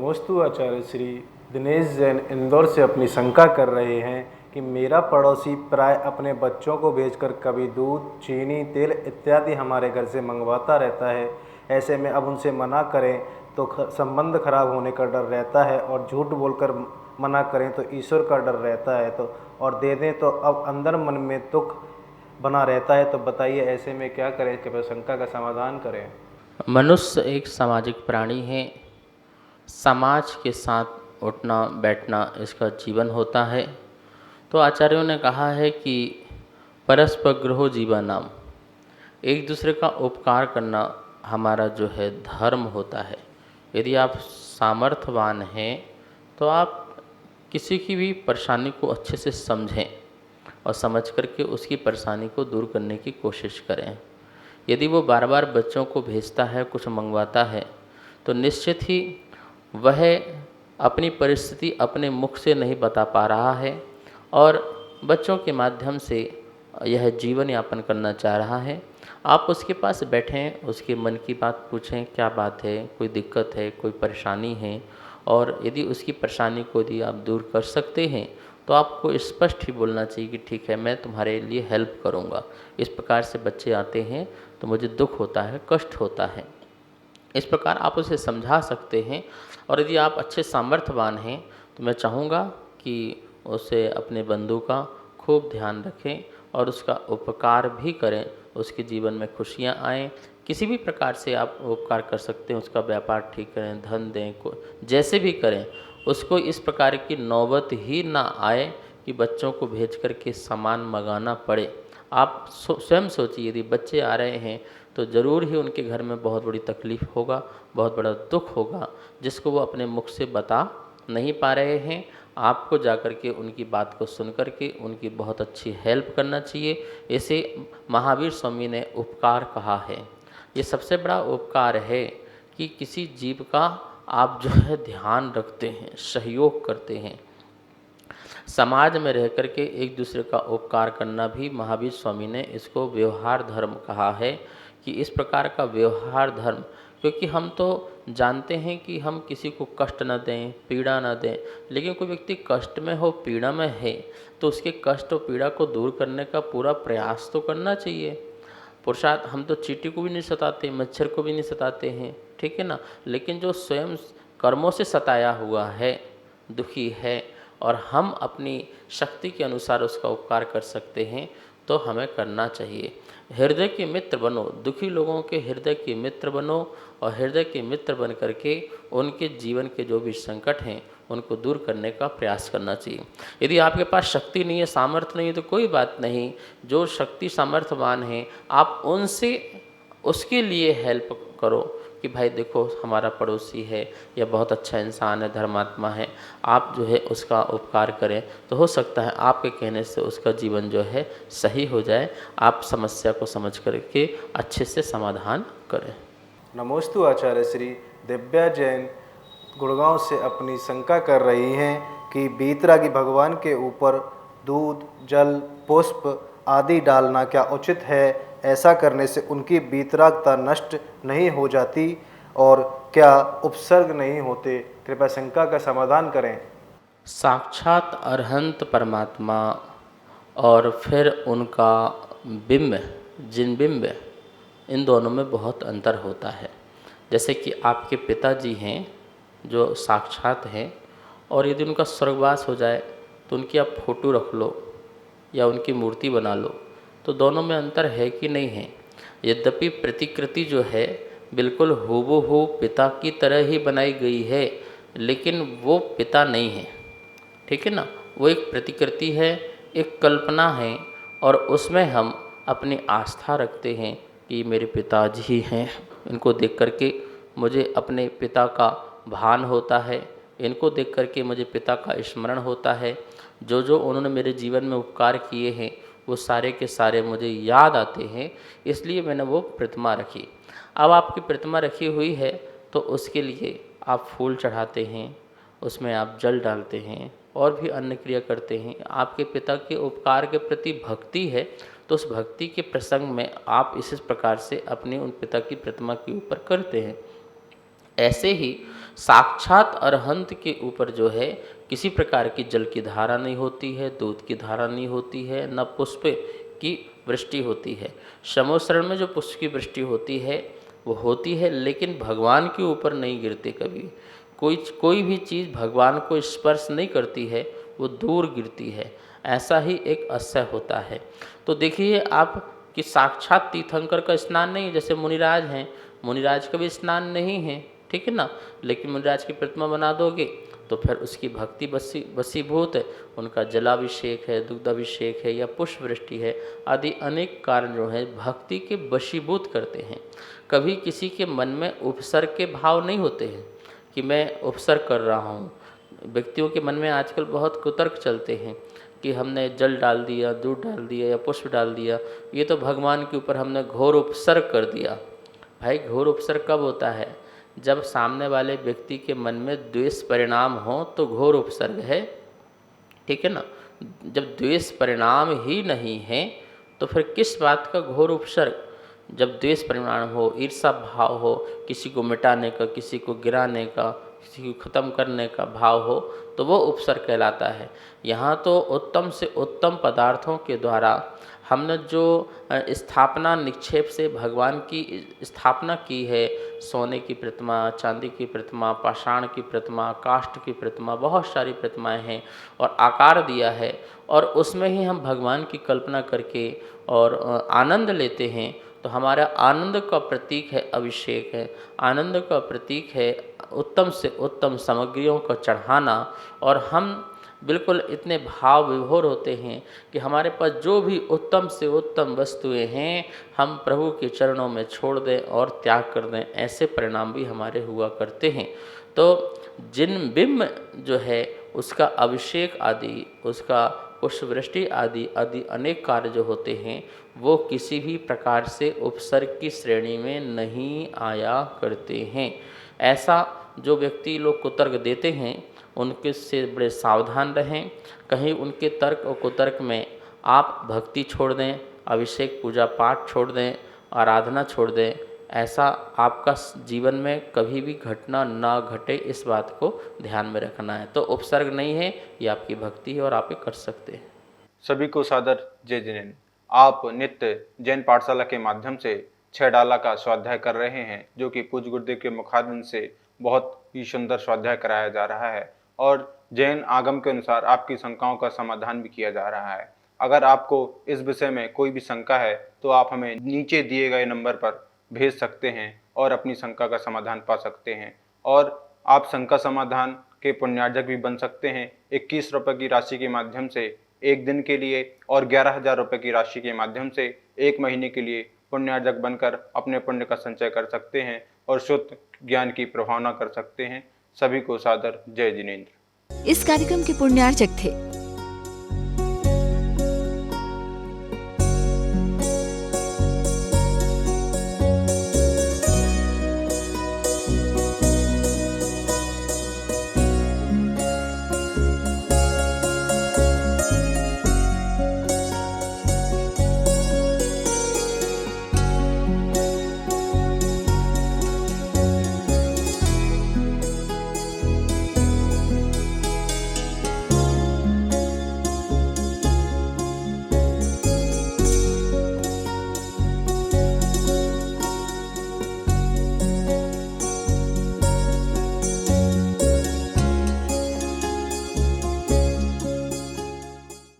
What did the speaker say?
नमोस्तु आचार्य श्री दिनेश जैन इंदौर से अपनी शंका कर रहे हैं कि मेरा पड़ोसी प्राय अपने बच्चों को भेजकर कभी दूध, चीनी, तेल इत्यादि हमारे घर से मंगवाता रहता है। ऐसे में अब उनसे मना करें तो संबंध खराब होने का डर रहता है और झूठ बोलकर मना करें तो ईश्वर का डर रहता है, तो और दे दें तो अब अंदर मन में दुख बना रहता है। तो बताइए ऐसे में क्या करें, कृपया शंका का समाधान करें। मनुष्य एक सामाजिक प्राणी है। समाज के साथ उठना बैठना इसका जीवन होता है। तो आचार्यों ने कहा है कि परस्पग्रहो जीवनाम, एक दूसरे का उपकार करना हमारा जो है धर्म होता है। यदि आप सामर्थ्यवान हैं तो आप किसी की भी परेशानी को अच्छे से समझें और समझ करके उसकी परेशानी को दूर करने की कोशिश करें। यदि वो बार बार बच्चों को भेजता है, कुछ मंगवाता है, तो निश्चित ही वह अपनी परिस्थिति अपने मुख से नहीं बता पा रहा है और बच्चों के माध्यम से यह जीवन यापन करना चाह रहा है। आप उसके पास बैठें, उसके मन की बात पूछें, क्या बात है, कोई दिक्कत है, कोई परेशानी है, और यदि उसकी परेशानी को यदि आप दूर कर सकते हैं तो आपको स्पष्ट ही बोलना चाहिए कि ठीक है, मैं तुम्हारे लिए हेल्प करूँगा। इस प्रकार से बच्चे आते हैं तो मुझे दुख होता है, कष्ट होता है। इस प्रकार आप उसे समझा सकते हैं। और यदि आप अच्छे सामर्थ्यवान हैं तो मैं चाहूँगा कि उसे अपने बंधु का खूब ध्यान रखें और उसका उपकार भी करें, उसके जीवन में खुशियाँ आएँ। किसी भी प्रकार से आप उपकार कर सकते हैं, उसका व्यापार ठीक करें, धन दें, को जैसे भी करें, उसको इस प्रकार की नौबत ही ना आए कि बच्चों को भेज कर के सामान मंगाना पड़े। आप स्वयं सोचिए, यदि बच्चे आ रहे हैं तो ज़रूर ही उनके घर में बहुत बड़ी तकलीफ़ होगा, बहुत बड़ा दुख होगा, जिसको वो अपने मुख से बता नहीं पा रहे हैं। आपको जाकर के उनकी बात को सुन कर के उनकी बहुत अच्छी हेल्प करना चाहिए। इसे महावीर स्वामी ने उपकार कहा है। ये सबसे बड़ा उपकार है कि किसी जीव का आप जो है ध्यान रखते हैं, सहयोग करते हैं। समाज में रह कर के एक दूसरे का उपकार करना भी महावीर स्वामी ने इसको व्यवहार धर्म कहा है कि इस प्रकार का व्यवहार धर्म, क्योंकि हम तो जानते हैं कि हम किसी को कष्ट न दें, पीड़ा न दें, लेकिन कोई व्यक्ति कष्ट में हो, पीड़ा में है, तो उसके कष्ट और पीड़ा को दूर करने का पूरा प्रयास तो करना चाहिए। पुरुषार्थ, हम तो चींटी को भी नहीं सताते, मच्छर को भी नहीं सताते हैं, ठीक है ना, लेकिन जो स्वयं कर्मों से सताया हुआ है, दुखी है, और हम अपनी शक्ति के अनुसार उसका उपकार कर सकते हैं तो हमें करना चाहिए। हृदय के मित्र बनो, दुखी लोगों के हृदय के मित्र बनो और हृदय के मित्र बन करके उनके जीवन के जो भी संकट हैं उनको दूर करने का प्रयास करना चाहिए। यदि आपके पास शक्ति नहीं है, सामर्थ्य नहीं है, तो कोई बात नहीं, जो शक्ति सामर्थ्यवान हैं आप उनसे उसके लिए हेल्प करो कि भाई देखो, हमारा पड़ोसी है या बहुत अच्छा इंसान है, धर्मात्मा है, आप जो है उसका उपकार करें, तो हो सकता है आपके कहने से उसका जीवन जो है सही हो जाए। आप समस्या को समझ करके अच्छे से समाधान करें। नमोस्तु आचार्य श्री दिव्या जैन गुड़गांव से अपनी शंका कर रही हैं कि बीतरागी भगवान के ऊपर दूध, जल, पुष्प आदि डालना क्या उचित है? ऐसा करने से उनकी बीतरागता नष्ट नहीं हो जाती और क्या उपसर्ग नहीं होते? कृपया शंका का समाधान करें। साक्षात अरहंत परमात्मा और फिर उनका बिंब, जिन बिंब, इन दोनों में बहुत अंतर होता है। जैसे कि आपके पिताजी हैं जो साक्षात हैं, और यदि उनका स्वर्गवास हो जाए तो उनकी आप फोटो रख लो या उनकी मूर्ति बना लो, तो दोनों में अंतर है कि नहीं है? यद्यपि प्रतिकृति जो है बिल्कुल हूबहू पिता की तरह ही बनाई गई है, लेकिन वो पिता नहीं है, ठीक है ना। वो एक प्रतिकृति है, एक कल्पना है, और उसमें हम अपनी आस्था रखते हैं कि मेरे पिताजी हैं। इनको देख करके मुझे अपने पिता का भान होता है, इनको देख करके मुझे पिता का स्मरण होता है। जो जो उन्होंने मेरे जीवन में उपकार किए हैं वो सारे के सारे मुझे याद आते हैं, इसलिए मैंने वो प्रतिमा रखी। अब आपकी प्रतिमा रखी हुई है तो उसके लिए आप फूल चढ़ाते हैं, उसमें आप जल डालते हैं और भी अन्य क्रिया करते हैं। आपके पिता के उपकार के प्रति भक्ति है, तो उस भक्ति के प्रसंग में आप इस प्रकार से अपने उन पिता की प्रतिमा के ऊपर करते हैं। ऐसे ही साक्षात अरहंत के ऊपर जो है किसी प्रकार की जल की धारा नहीं होती है, दूध की धारा नहीं होती है, न पुष्प की वृष्टि होती है। शमोशरण में जो पुष्प की वृष्टि होती है वो होती है, लेकिन भगवान के ऊपर नहीं गिरते कभी। कोई भी चीज़ भगवान को स्पर्श नहीं करती है, वो दूर गिरती है। ऐसा ही एक अश्य होता है। तो देखिए आप कि साक्षात तीर्थंकर का स्नान नहीं, जैसे मुनिराज हैं, मुनिराज का भी स्नान नहीं है, ठीक है ना, लेकिन मुनिराज की प्रतिमा बना दोगे तो फिर उसकी भक्ति वशीभूत है, उनका जलाभिषेक है, दुग्धाभिषेक है या पुष्प वृष्टि है आदि अनेक कारण जो है भक्ति के वशीभूत करते हैं। कभी किसी के मन में उपसर्ग के भाव नहीं होते हैं कि मैं उपसर्ग कर रहा हूँ। व्यक्तियों के मन में आजकल बहुत कुतर्क चलते हैं कि हमने जल डाल दिया, दूध डाल दिया या पुष्प डाल दिया, ये तो भगवान के ऊपर हमने घोर उपसर्ग कर दिया। भाई घोर उपसर्ग कब होता है? जब सामने वाले व्यक्ति के मन में द्वेष परिणाम हो तो घोर उपसर्ग है, ठीक है ना। जब द्वेष परिणाम ही नहीं है तो फिर किस बात का घोर उपसर्ग? जब द्वेष परिणाम हो, ईर्षा भाव हो, किसी को मिटाने का, किसी को गिराने का, किसी को ख़त्म करने का भाव हो तो वो उपसर्ग कहलाता है। यहाँ तो उत्तम से उत्तम पदार्थों के द्वारा हमने जो स्थापना निक्षेप से भगवान की स्थापना की है, सोने की प्रतिमा, चांदी की प्रतिमा, पाषाण की प्रतिमा, काष्ठ की प्रतिमा, बहुत सारी प्रतिमाएं हैं और आकार दिया है, और उसमें ही हम भगवान की कल्पना करके और आनंद लेते हैं। तो हमारा आनंद का प्रतीक है अभिषेक है, आनंद का प्रतीक है उत्तम से उत्तम सामग्रियों का चढ़ाना, और हम बिल्कुल इतने भाव विभोर होते हैं कि हमारे पास जो भी उत्तम से उत्तम वस्तुएं हैं हम प्रभु के चरणों में छोड़ दें और त्याग कर दें। ऐसे परिणाम भी हमारे हुआ करते हैं। तो जिन बिंब जो है उसका अभिषेक आदि, उसका पुष्पवृष्टि आदि आदि अनेक कार्य जो होते हैं वो किसी भी प्रकार से उपसर्ग की श्रेणी में नहीं आया करते हैं। ऐसा जो व्यक्ति लोग कुतर्क देते हैं उनके से बड़े सावधान रहें। कहीं उनके तर्क और कुतर्क में आप भक्ति छोड़ दें, अभिषेक पूजा पाठ छोड़ दें, आराधना छोड़ दें, ऐसा आपका जीवन में कभी भी घटना ना घटे, इस बात को ध्यान में रखना है। तो उपसर्ग नहीं है, ये आपकी भक्ति है और आप ये कर सकते हैं। सभी को सादर जय जिनेन्द्र। आप नित्य जैन पाठशाला के माध्यम से 6 डाला का स्वाध्याय कर रहे हैं, जो कि पूज्य गुरुदेव के मुखारबिंद से बहुत ही सुंदर स्वाध्याय कराया जा रहा है और जैन आगम के अनुसार आपकी शंकाओं का समाधान भी किया जा रहा है। अगर आपको इस विषय में कोई भी शंका है तो आप हमें नीचे दिए गए नंबर पर भेज सकते हैं और अपनी शंका का समाधान पा सकते हैं। और आप शंका समाधान के पुण्यार्जक भी बन सकते हैं। 21 रुपये की राशि के माध्यम से 1 दिन के लिए और 11,000 रुपये की राशि के माध्यम से 1 महीने के लिए पुण्यार्जक बनकर अपने पुण्य का संचय कर सकते हैं और शुद्ध ज्ञान की प्रभावना कर सकते हैं। सभी को सादर जय जिनेन्द्र। इस कार्यक्रम के पुण्यार्चक थे